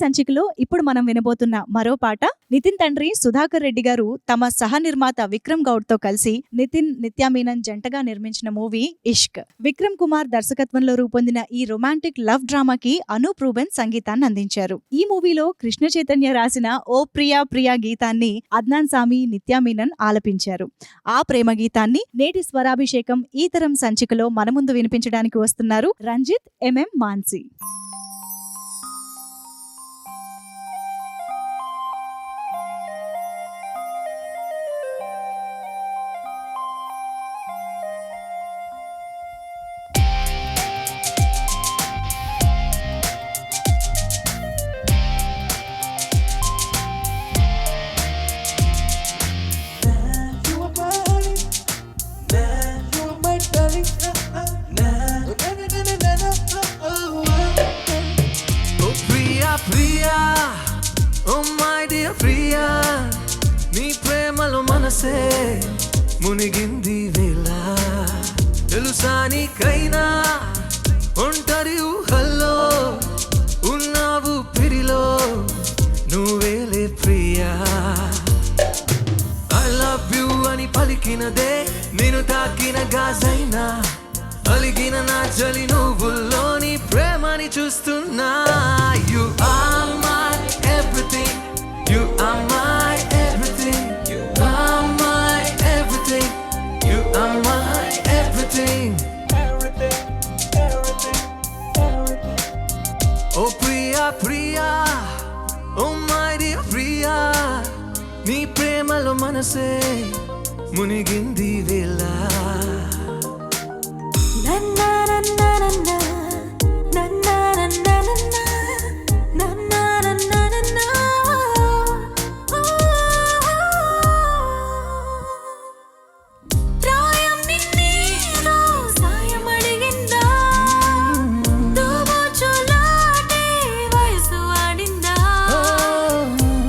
సంచికలో ఇప్పుడు మనం వినబోతున్న మరో పాట నితిన్ తండ్రి సుధాకర్ రెడ్డి గారు తమ సహ నిర్మాత విక్రమ్ గౌడ్ తో కలిసి నితిన్ నిత్యామీనన్ జంటగా నిర్మించిన మూవీ ఇష్క్. విక్రమ్ కుమార్ దర్శకత్వంలో రూపొందిన ఈ రొమాంటిక్ లవ్ డ్రామాకి అనూప్ రూబెన్ సంగీతాన్ని అందించారు. ఈ మూవీలో కృష్ణ చైతన్య రాసిన ఓ ప్రియా ప్రియా గీతాన్ని అద్నాన్ సామి నిత్యామీనన్ ఆలపించారు. ఆ ప్రేమ గీతాన్ని నేటి స్వరాభిషేకం ఈ తరం సంచికలో మన ముందు వినిపించడానికి వస్తున్నారు రంజిత్ ఎంఎం మాన్సి. మునిగింది వేళ తెలుసా నీకైనా ఒంటరి ఊహల్లో ఉన్నావు పిరిలో నువ్వేలే ప్రియా. ఐ లవ్ యూ అని పలికినదే నేను తాకిన గాజైనా అలిగిన నా చలి నువ్వుల్లోని ప్రేమని చూస్తున్నా. You are my everything, you are my everything, you are my everything, you are my everything, everything, everything, everything. Oh Priya, Priya, oh my dear Priya, నీ ప్రేమలో మనసే మునిగింది వేళ. నన్నా నన్నా నన్నా నన్నా నన్నా నన్నా నన్నా నన్నా ప్రాయం నిన్నేదో సాయం అడిగిందా దోబోచులాటే వయసు ఆడిందా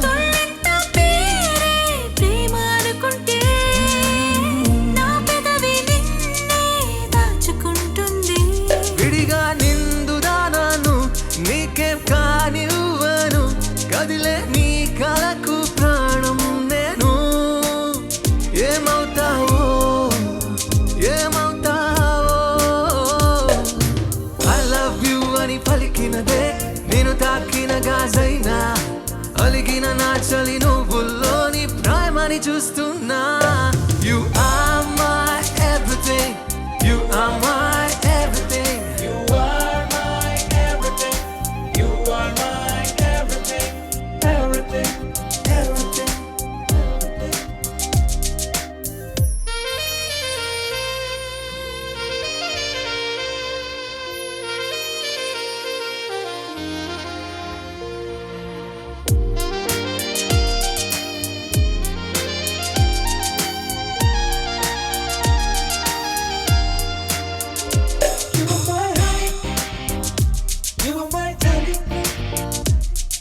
తొలింత పేరే ప్రేమ అనుకుంటే నా పెదవి నిన్నే దాచుకుంటుంది. విడిగా నిందుదానాను నీకేం కానివ్వను కదిలే నీ కలకు ప్రాణం నేను. ఏమవుతావో ఏమవుతావో ఐ లవ్ యూ అని పలికినదే నేను తాకిన గాజైనా అలిగిన నా చలి నువ్వుల్లోని ప్రేమని చూస్తున్నా. You are my everything, you are my everything, you are my everything, you are my everything, everything, everything, everything. You are my light, you are my everything.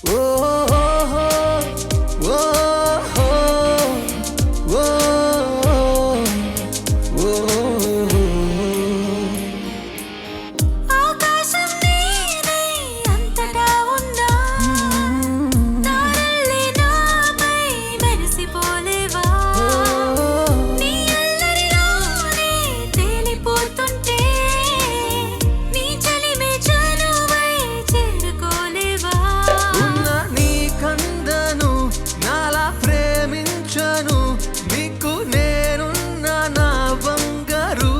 Oh, oh, oh, oh, oh, oh, oh. ఆకాశం నీదే అంతటా ఉందా తారల్లి నాపై మెరిసిపోలేవా నీ అల్లరిలోనే తేలిపోతుంటే నీ చలిమే చనువై చేరుకోలేవా. ఉన్న నీ కందను నాలా ప్రేమించను నీకు నేనున్న నా బంగారు.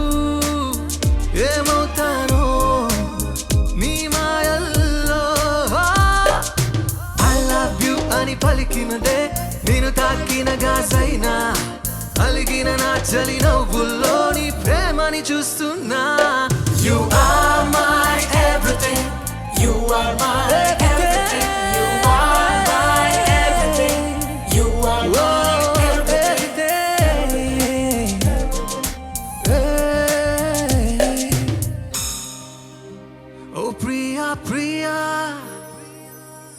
ఏమవుతానో నీ మాయల్లో ఐ లవ్ యూ అని పలికినదే నేను తాకిన గాజైనా అలిగిన నా చలి నవ్వుల్లోని ప్రేమని చూస్తున్నా. You are my everything, you are my everything, you are my everything, you are my everything. Hey. Oh Priya. Priya Priya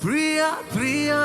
Priya Priya